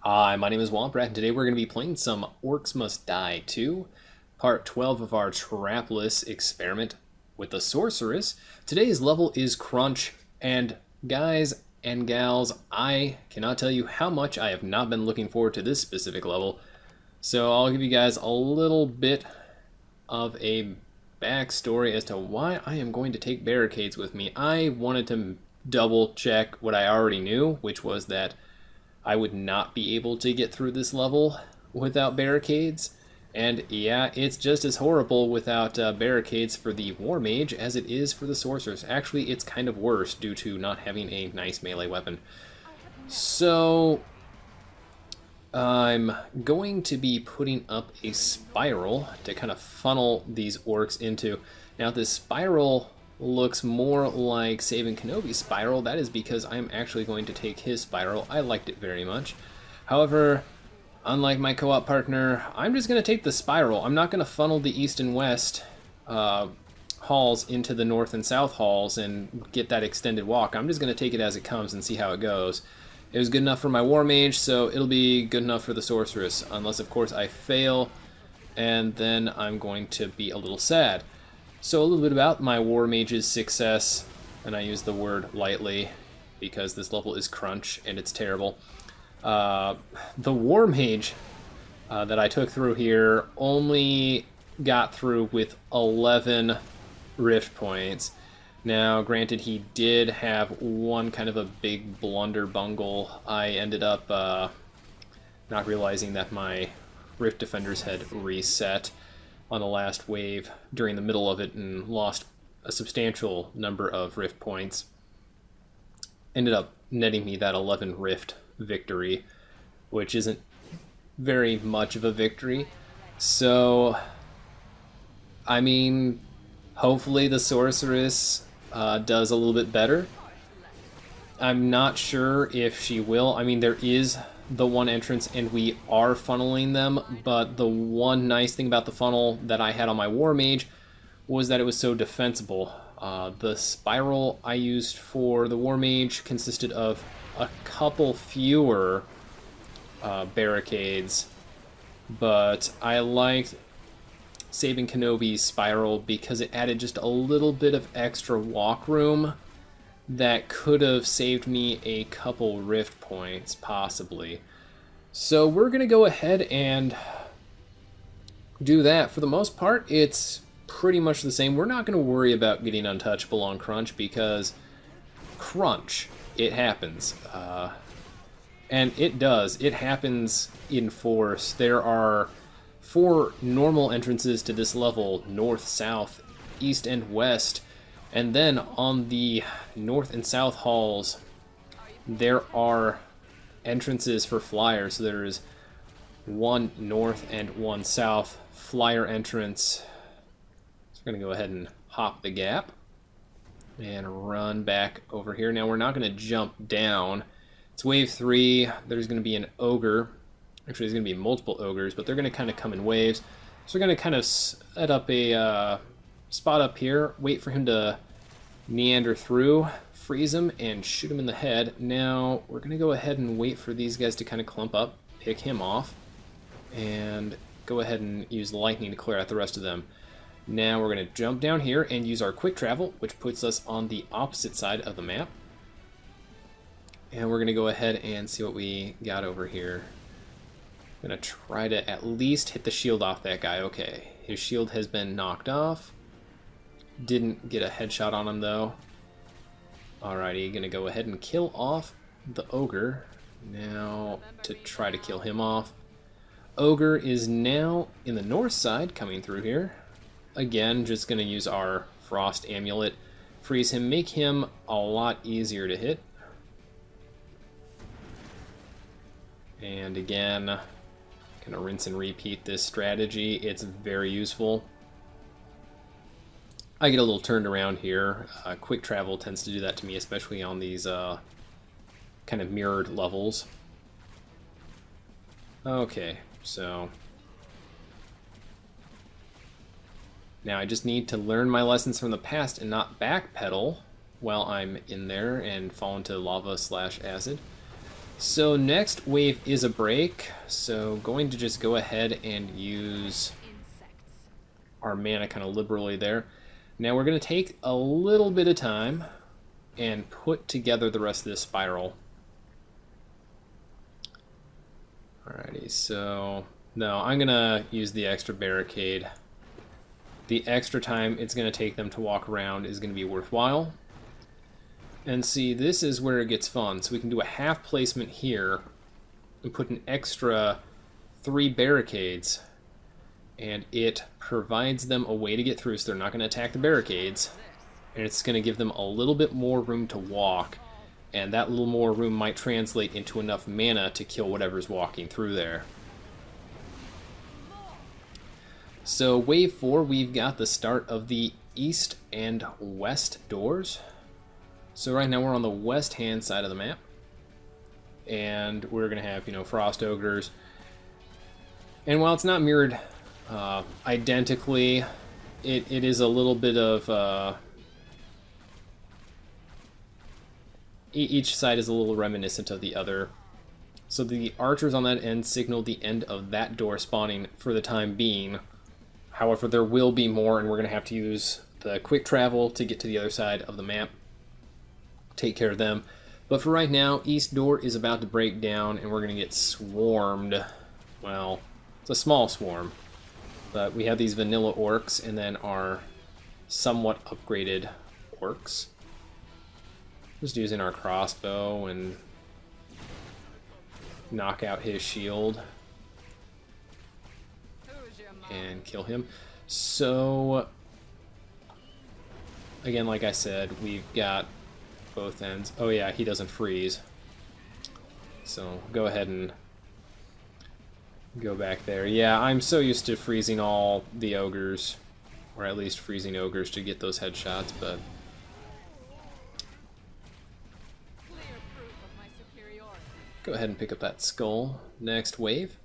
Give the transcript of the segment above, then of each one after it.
Hi, my name is Womp Rat, and today we're going to be playing some Orcs Must Die 2, part 12 of our Trapless experiment with the Sorceress. Today's level is Crunch, and guys and gals, I cannot tell you how much I have not been looking forward to this specific level. So I'll give you guys a little bit of a backstory as to why I am going to take barricades with me. I wanted to double check what I already knew, which was that I would not be able to get through this level without barricades. And yeah, it's just as horrible without barricades for the Warmage as it is for the Sorceress. Actually, it's kind of worse due to not having a nice melee weapon. So, I'm going to be putting up a spiral to kind of funnel these orcs into. Now, this spiral looks more like Saving Kenobi's spiral. That is because I'm actually going to take his spiral. I liked it very much. However, unlike my co-op partner, I'm just going to take the spiral. I'm not going to funnel the east and west halls into the north and south halls and get that extended walk. I'm just going to take it as it comes and see how it goes. It was good enough for my Warmage, so it'll be good enough for the Sorceress, unless of course I fail, and then I'm going to be a little sad. So a little bit about my Warmage's success, and I use the word lightly because this level is crunch and it's terrible. The Warmage that I took through here only got through with 11 rift points. Now, granted, he did have one kind of a big blunder bungle. I ended up not realizing that my rift defenders had reset on the last wave during the middle of it and lost a substantial number of rift points. Ended up netting me that 11 rift victory, which isn't very much of a victory. So, I mean, hopefully the Sorceress does a little bit better. I'm not sure if she will. I mean, there is the one entrance and we are funneling them, but the one nice thing about the funnel that I had on my Warmage was that it was so defensible. The spiral I used for the Warmage consisted of a couple fewer barricades, but I liked Saving Kenobi's spiral because it added just a little bit of extra walk room that could have saved me a couple rift points, possibly. So we're going to go ahead and do that. For the most part, it's pretty much the same. We're not going to worry about getting untouchable on Crunch because Crunch, it happens. And it does. It happens in force. There are 4 normal entrances to this level: north, south, east, and west. And then on the north and south halls, there are entrances for flyers. So there's one north and one south flyer entrance. So we're going to go ahead and hop the gap and run back over here. Now we're not going to jump down. It's wave 3. There's going to be an ogre. Actually, there's going to be multiple ogres, but they're going to kind of come in waves. So we're going to kind of set up a spot up here, wait for him to meander through, freeze him, and shoot him in the head. Now, we're going to go ahead and wait for these guys to kind of clump up, pick him off, and go ahead and use lightning to clear out the rest of them. Now, we're going to jump down here and use our quick travel, which puts us on the opposite side of the map. And we're going to go ahead and see what we got over here. I'm going to try to at least hit the shield off that guy. Okay, his shield has been knocked off. Didn't get a headshot on him though. Alrighty, gonna go ahead and kill off the ogre. Now to try to kill him off. Ogre is now in the north side coming through here. Again, just gonna use our frost amulet. Freeze him, make him a lot easier to hit. And again, gonna rinse and repeat this strategy. It's very useful. I get a little turned around here. Quick travel tends to do that to me, especially on these kind of mirrored levels. Okay, so now I just need to learn my lessons from the past and not backpedal while I'm in there and fall into lava/acid. So next wave is a break, so going to just go ahead and use our mana kind of liberally there. Now we're going to take a little bit of time and put together the rest of this spiral. Alrighty, so no, I'm going to use the extra barricade. The extra time it's going to take them to walk around is going to be worthwhile. And see, this is where it gets fun. So we can do a half placement here and put an extra 3 barricades. And it provides them a way to get through, so they're not going to attack the barricades. And it's going to give them a little bit more room to walk. And that little more room might translate into enough mana to kill whatever's walking through there. So wave 4, we've got the start of the east and west doors. So right now we're on the west hand side of the map. And we're going to have, you know, frost ogres. And while it's not mirrored identically, it is a little bit of... each side is a little reminiscent of the other. So the archers on that end signal the end of that door spawning for the time being. However, there will be more, and we're going to have to use the quick travel to get to the other side of the map. Take care of them. But for right now, east door is about to break down, and we're going to get swarmed. Well, it's a small swarm. But we have these vanilla orcs, and then our somewhat upgraded orcs. Just using our crossbow and knock out his shield and kill him. So again, like I said, we've got both ends. Oh yeah, he doesn't freeze. So go ahead and go back there. Yeah, I'm so used to freezing all the ogres, or at least freezing ogres to get those headshots, but go ahead and pick up that skull. Next wave.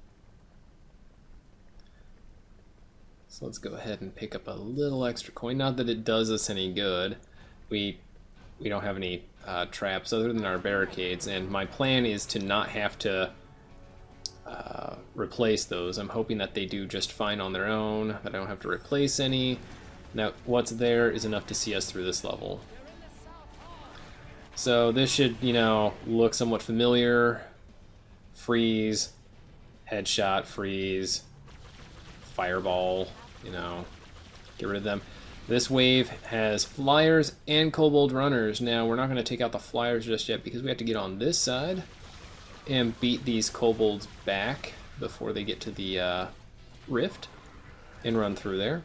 So let's go ahead and pick up a little extra coin. Not that it does us any good. We don't have any traps other than our barricades, and my plan is to not have to replace those. I'm hoping that they do just fine on their own, that I don't have to replace any. Now, what's there is enough to see us through this level. So this should, you know, look somewhat familiar. Freeze, headshot, freeze, fireball, you know, get rid of them. This wave has flyers and kobold runners. Now, we're not going to take out the flyers just yet because we have to get on this side and beat these kobolds back before they get to the rift and run through there.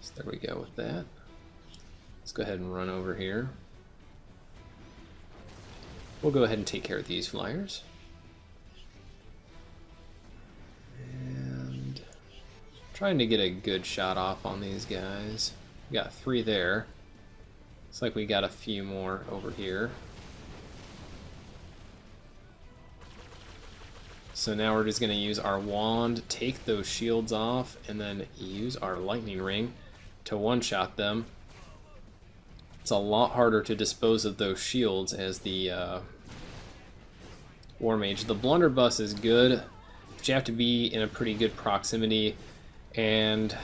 So there we go with that. Let's go ahead and run over here. We'll go ahead and take care of these flyers. And trying to get a good shot off on these guys. We got 3 there. Looks like we got a few more over here. So now we're just going to use our wand, take those shields off, and then use our lightning ring to one-shot them. It's a lot harder to dispose of those shields as the Warmage. The blunderbuss is good, but you have to be in a pretty good proximity, and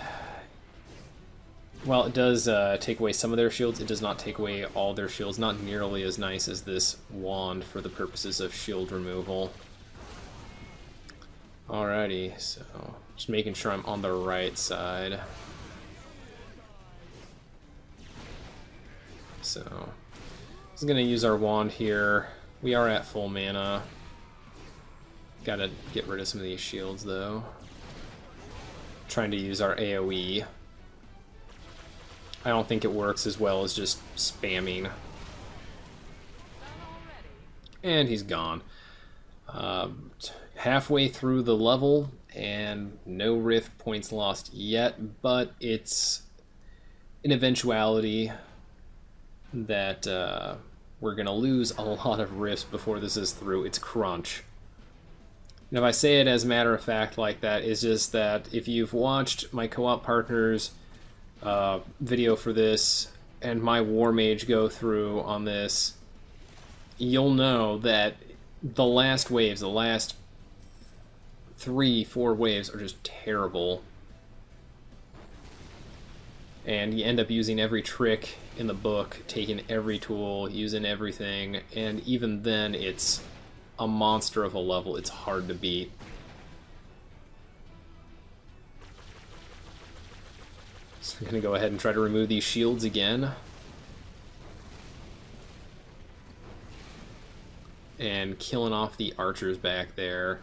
while it does take away some of their shields, it does not take away all their shields. Not nearly as nice as this wand for the purposes of shield removal. Alrighty, so just making sure I'm on the right side. So, I'm going to use our wand here. We are at full mana. Gotta get rid of some of these shields, though. Trying to use our AoE. I don't think it works as well as just spamming. And he's gone. Halfway through the level, and no rift points lost yet, but it's an eventuality that we're going to lose a lot of rifts before this is through. It's crunch. And if I say it as a matter of fact like that, it's just that if you've watched my co-op partner's video for this and my Warmage go through on this, you'll know that the last waves, the last 3-4 waves are just terrible. And you end up using every trick in the book, taking every tool, using everything, and even then it's a monster of a level. It's hard to beat. So I'm going to go ahead and try to remove these shields again. And killing off the archers back there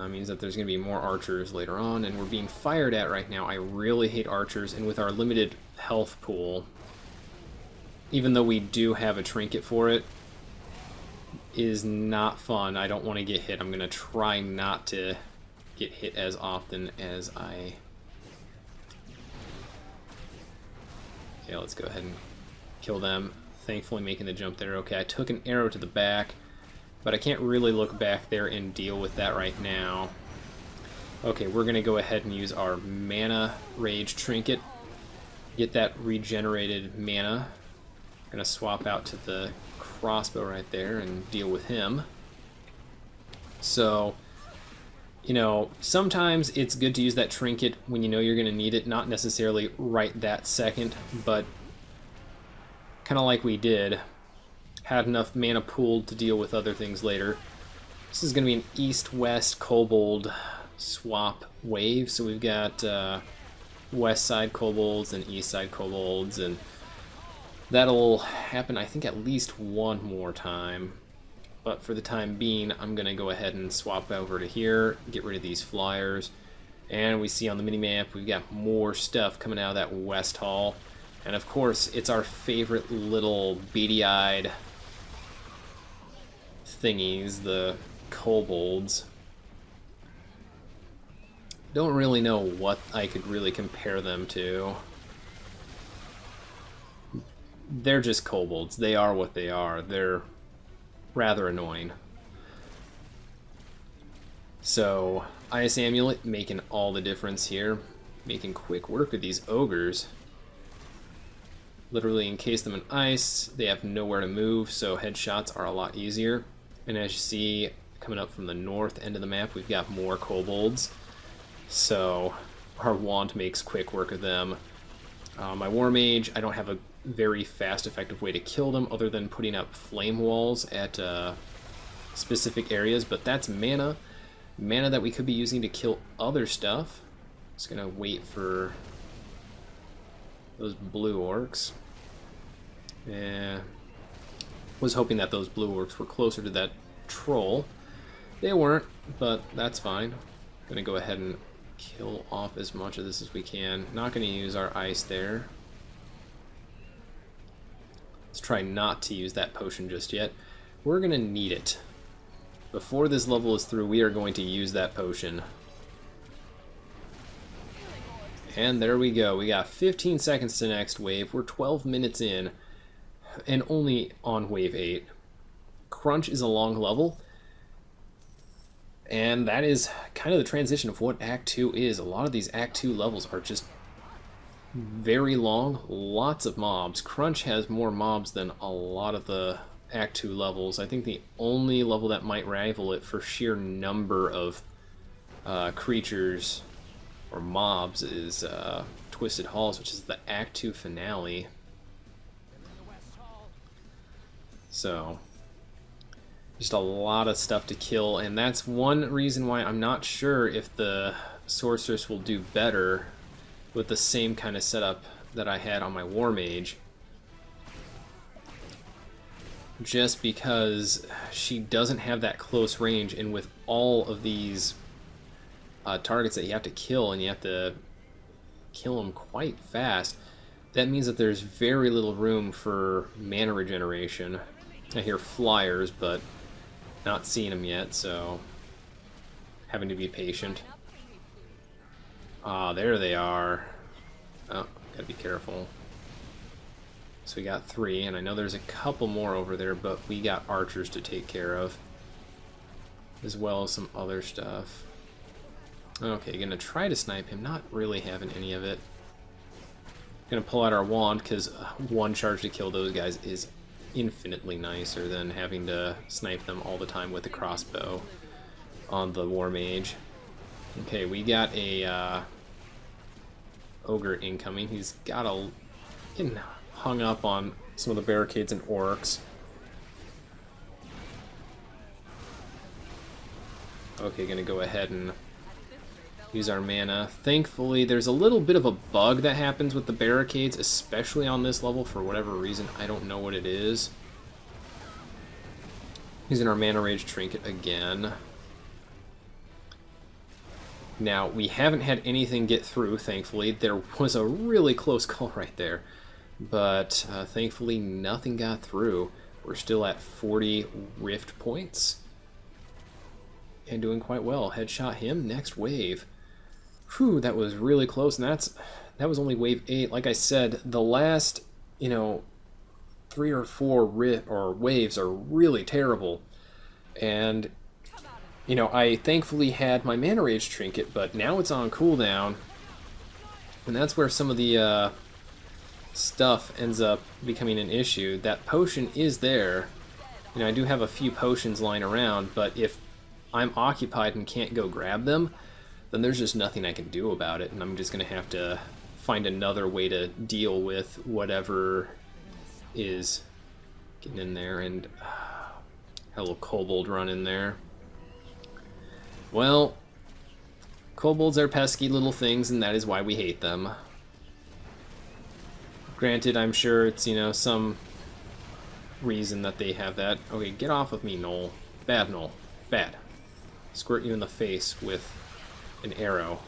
means that there's going to be more archers later on, and we're being fired at right now. I really hate archers, and with our limited health pool, even though we do have a trinket for it, is not fun. I don't want to get hit. I'm going to try not to get hit as often as I... Yeah, let's go ahead and kill them. Thankfully making the jump there. Okay, I took an arrow to the back, but I can't really look back there and deal with that right now. Okay, we're going to go ahead and use our Mana Rage Trinket. Get that regenerated mana. Going to swap out to the crossbow right there and deal with him. So, you know, sometimes it's good to use that trinket when you know you're going to need it. Not necessarily right that second, but kind of like we did. Had enough mana pooled to deal with other things later. This is going to be an east-west kobold swap wave. So we've got west side kobolds and east side kobolds, and that'll happen, I think, at least one more time. But for the time being, I'm going to go ahead and swap over to here, get rid of these flyers. And we see on the minimap we've got more stuff coming out of that west hall. And of course, it's our favorite little beady-eyed thingies, the kobolds. Don't really know what I could really compare them to. They're just kobolds. They are what they are. They're rather annoying. So, Ice Amulet making all the difference here. Making quick work of these ogres. Literally encase them in ice. They have nowhere to move, so headshots are a lot easier. And as you see, coming up from the north end of the map, we've got more kobolds. So, our wand makes quick work of them. My Warmage, I don't have a very fast, effective way to kill them other than putting up flame walls at specific areas, but that's mana. Mana that we could be using to kill other stuff. Just gonna wait for those blue orcs. Yeah, was hoping that those blue orcs were closer to that troll. They weren't, but that's fine. Gonna go ahead and kill off as much of this as we can. Not gonna use our ice there. Let's try not to use that potion just yet. We're going to need it. Before this level is through, we are going to use that potion. And there we go. We got 15 seconds to next wave. We're 12 minutes in, and only on wave 8. Crunch is a long level, and that is kind of the transition of what Act 2 is. A lot of these Act 2 levels are just very long, lots of mobs. Crunch has more mobs than a lot of the Act 2 levels. I think the only level that might rival it for sheer number of creatures or mobs is Twisted Halls, which is the Act 2 finale. So, just a lot of stuff to kill, and that's one reason why I'm not sure if the Sorceress will do better with the same kind of setup that I had on my Warmage. Just because she doesn't have that close range, and with all of these targets that you have to kill, and you have to kill them quite fast, that means that there's very little room for mana regeneration. I hear flyers, but not seeing them yet, so having to be patient. Ah, there they are. Oh, gotta be careful. So we got 3, and I know there's a couple more over there, but we got archers to take care of, as well as some other stuff. Okay, gonna try to snipe him, not really having any of it. Gonna pull out our wand, because one charge to kill those guys is infinitely nicer than having to snipe them all the time with the crossbow on the Warmage. Okay, we got a ogre incoming. He's getting hung up on some of the barricades and orcs. Okay, gonna go ahead and use our mana. Thankfully, there's a little bit of a bug that happens with the barricades, especially on this level for whatever reason. I don't know what it is. Using our Mana Rage Trinket again. Now, we haven't had anything get through, thankfully. There was a really close call right there. But thankfully, nothing got through. We're still at 40 rift points. And doing quite well. Headshot him, next wave. Whew, that was really close, and that was only wave 8. Like I said, the last, 3 or 4 waves are really terrible. And, I thankfully had my Mana Rage Trinket, but now it's on cooldown. And that's where some of the stuff ends up becoming an issue. That potion is there. I do have a few potions lying around, but if I'm occupied and can't go grab them, then there's just nothing I can do about it, and I'm just going to have to find another way to deal with whatever is getting in there. And had a little kobold run in there. Well, kobolds are pesky little things, and that is why we hate them. Granted, I'm sure it's, some reason that they have that. Okay, get off of me, Noel. Bad, Noel. Bad. Squirt you in the face with an arrow.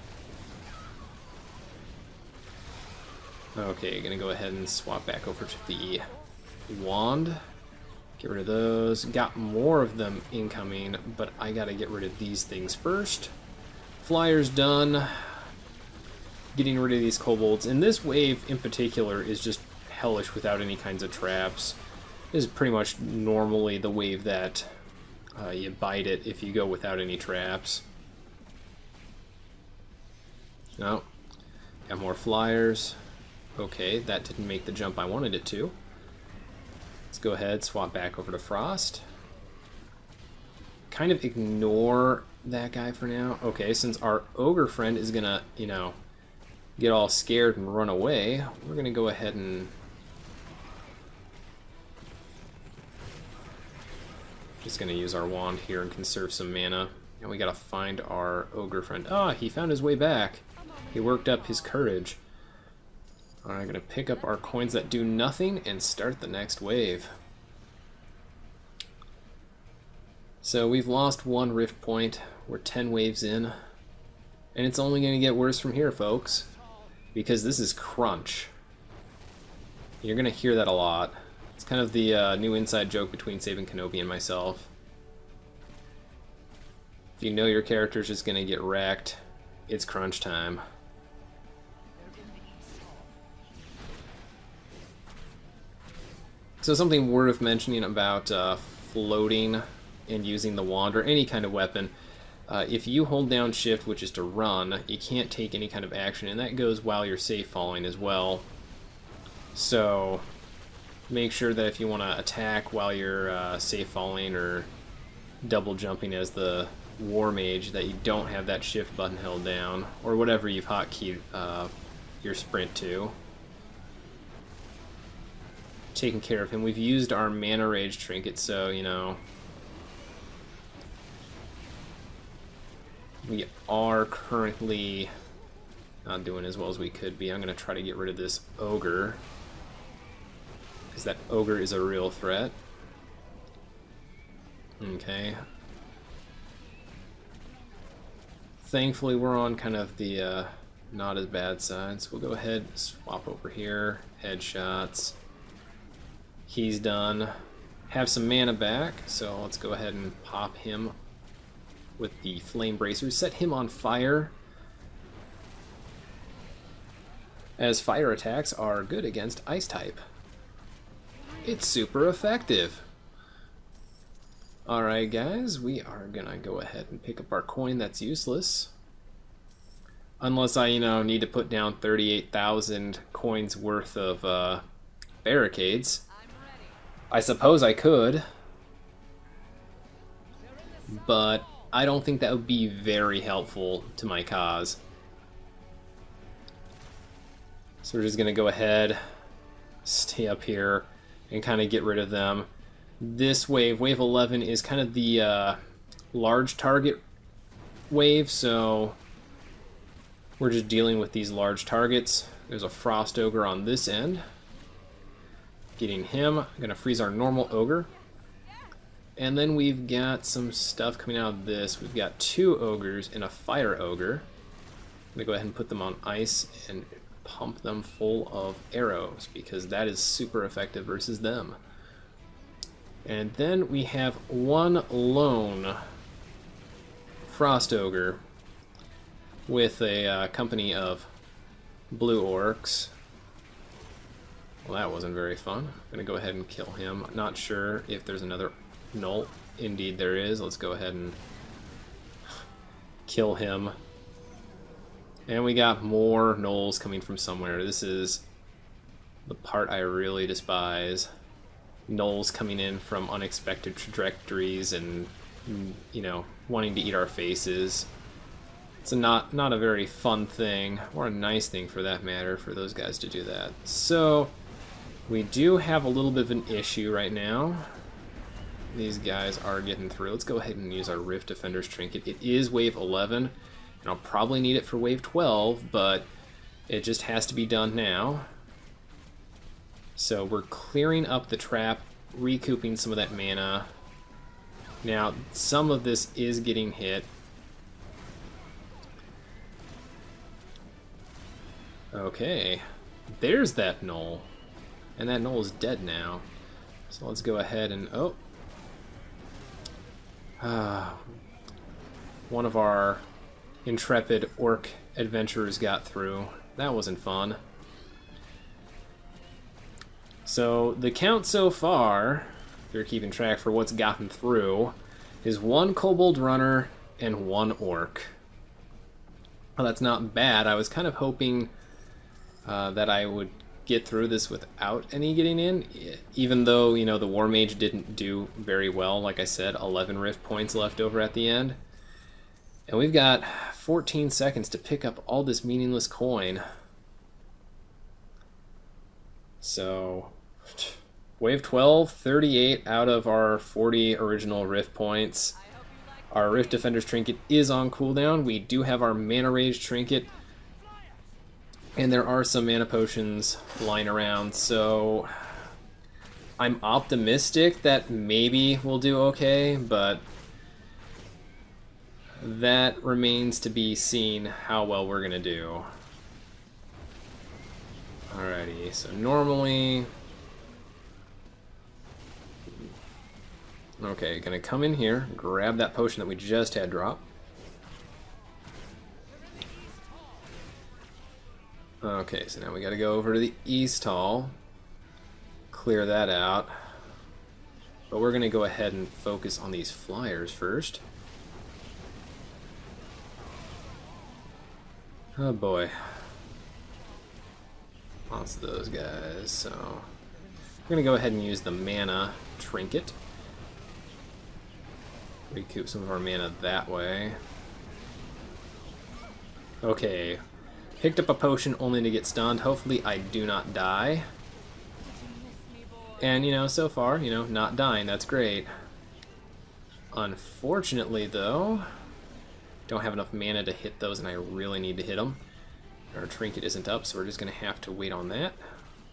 Okay, gonna go ahead and swap back over to the wand. Get rid of those. Got more of them incoming, but I gotta get rid of these things first. Flyer's done. Getting rid of these kobolds. And this wave in particular is just hellish without any kinds of traps. This is pretty much normally the wave that you bite it if you go without any traps. No. Got more flyers. Okay, that didn't make the jump I wanted it to. Let's go ahead, swap back over to Frost. Kind of ignore that guy for now. Okay, since our ogre friend is gonna, get all scared and run away, we're gonna go ahead and just gonna use our wand here and conserve some mana. And we gotta find our ogre friend. Ah, he found his way back. He worked up his courage. Alright, gonna pick up our coins that do nothing and start the next wave. So we've lost 1 rift point. We're 10 waves in. And it's only gonna get worse from here, folks. Because this is crunch. You're gonna hear that a lot. It's kind of the new inside joke between Saving Kenobi and myself. If you know your character's just gonna get wrecked, it's crunch time. So something worth mentioning about floating and using the wand or any kind of weapon. If you hold down shift, which is to run, you can't take any kind of action, and that goes while you're safe falling as well. So make sure that if you want to attack while you're safe falling or double jumping as the Warmage, that you don't have that shift button held down, or whatever you've hotkeyed your sprint to. Taking care of him. We've used our Mana Rage Trinket, so, we are currently not doing as well as we could be. I'm going to try to get rid of this ogre, because that ogre is a real threat. Okay. Thankfully, we're on kind of the not as bad side, so we'll go ahead, swap over here, headshots. He's done. Have some mana back, so let's go ahead and pop him with the flame bracers. Set him on fire, as fire attacks are good against ice type. It's super effective. Alright guys, we are gonna go ahead and pick up our coin that's useless. Unless I, need to put down 38,000 coins worth of barricades. I suppose I could, but I don't think that would be very helpful to my cause. So we're just going to go ahead, stay up here, and kind of get rid of them. This wave, wave 11, is kind of the large target wave, so we're just dealing with these large targets. There's a Frost Ogre on this end. Getting him. I'm going to freeze our normal Ogre. And then we've got some stuff coming out of this. We've got 2 Ogres and a Fire Ogre. I'm going to go ahead and put them on ice and pump them full of arrows, because that is super effective versus them. And then we have 1 lone Frost Ogre with a company of blue Orcs. Well, that wasn't very fun. I'm going to go ahead and kill him. Not sure if there's another Null. Indeed there is. Let's go ahead and kill him. And we got more Gnolls coming from somewhere. This is the part I really despise. Gnolls coming in from unexpected trajectories and, you know, wanting to eat our faces. It's not a very fun thing, or a nice thing for that matter, for those guys to do that. So we do have a little bit of an issue right now. These guys are getting through. Let's go ahead and use our Rift Defender's Trinket. It is wave 11, and I'll probably need it for wave 12, but it just has to be done now. So we're clearing up the trap, recouping some of that mana. Now, some of this is getting hit. Okay, there's that Gnoll. And that Gnoll is dead now. So let's go ahead and... oh. One of our intrepid orc adventurers got through. That wasn't fun. So the count so far, if you're keeping track for what's gotten through, is 1 kobold runner and 1 orc. Well, that's not bad. I was kind of hoping that I would get through this without any getting in, even though, you know, the Warmage didn't do very well. Like I said, 11 rift points left over at the end. And we've got 14 seconds to pick up all this meaningless coin. So, wave 12, 38 out of our 40 original rift points. Our Rift Defender's Trinket is on cooldown. We do have our Mana Rage Trinket, and there are some mana potions lying around, so I'm optimistic that maybe we'll do okay, but that remains to be seen how well we're gonna do. Alrighty, so normally... okay, gonna come in here, grab that potion that we just had drop. Okay, so now we gotta go over to the East Hall, clear that out. But we're gonna go ahead and focus on these flyers first. Oh boy. Lots of those guys, so we're gonna go ahead and use the mana trinket. Recoup some of our mana that way. Okay. Picked up a potion only to get stunned. Hopefully I do not die. And, you know, so far, you know, not dying. That's great. Unfortunately, though, don't have enough mana to hit those, and I really need to hit them. Our trinket isn't up, so we're just going to have to wait on that.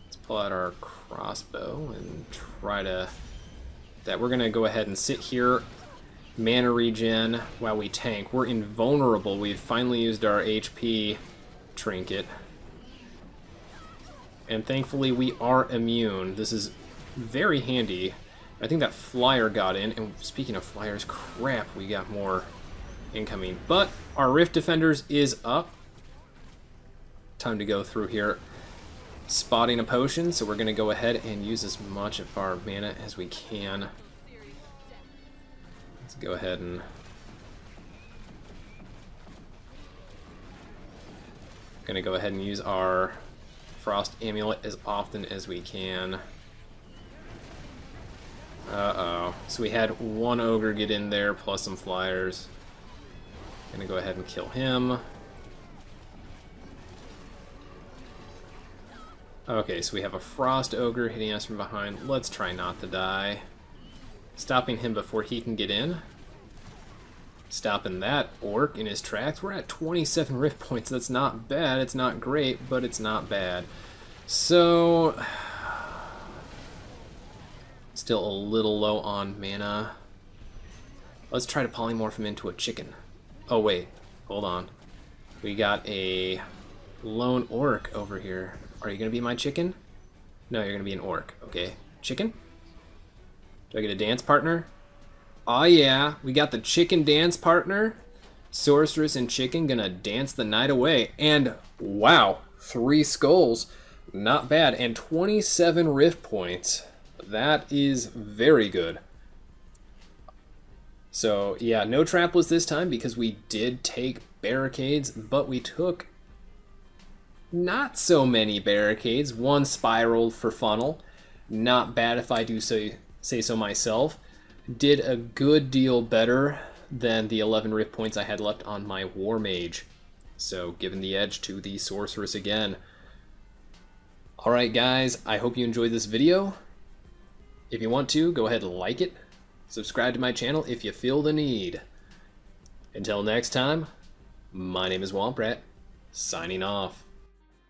Let's pull out our crossbow and try to... that. We're going to go ahead and sit here, mana regen, while we tank. We're invulnerable. We've finally used our HP trinket, and thankfully we are immune. This is very handy. I think that flyer got in, and speaking of flyers, crap, we got more incoming. But our Rift Defenders is up. Time to go through here, spotting a potion, so we're going to go ahead and use as much of our mana as we can. Let's go ahead and gonna go ahead and use our Frost Amulet as often as we can. Uh-oh. So we had one ogre get in there, plus some flyers. Gonna go ahead and kill him. Okay, so we have a frost ogre hitting us from behind. Let's try not to die. Stopping him before he can get in. Stopping that orc in his tracks. We're at 27 rift points. That's not bad. It's not great, but it's not bad. So, still a little low on mana. Let's try to polymorph him into a chicken. Oh wait, hold on. We got a lone orc over here. Are you gonna be my chicken? No, you're gonna be an orc. Okay, chicken? Do I get a dance partner? Oh yeah, we got the chicken dance partner. Sorceress and chicken gonna dance the night away. And wow, 3 skulls. Not bad. And 27 rift points. That is very good. So yeah, no Trapless this time because we did take barricades, but we took not so many barricades. 1 spiraled for funnel. Not bad if I do say so myself. Did a good deal better than the 11 rift points I had left on my Warmage. So giving the edge to the Sorceress again. Alright guys, I hope you enjoyed this video. If you want to, go ahead and like it. Subscribe to my channel if you feel the need. Until next time, my name is Womp Rat, signing off.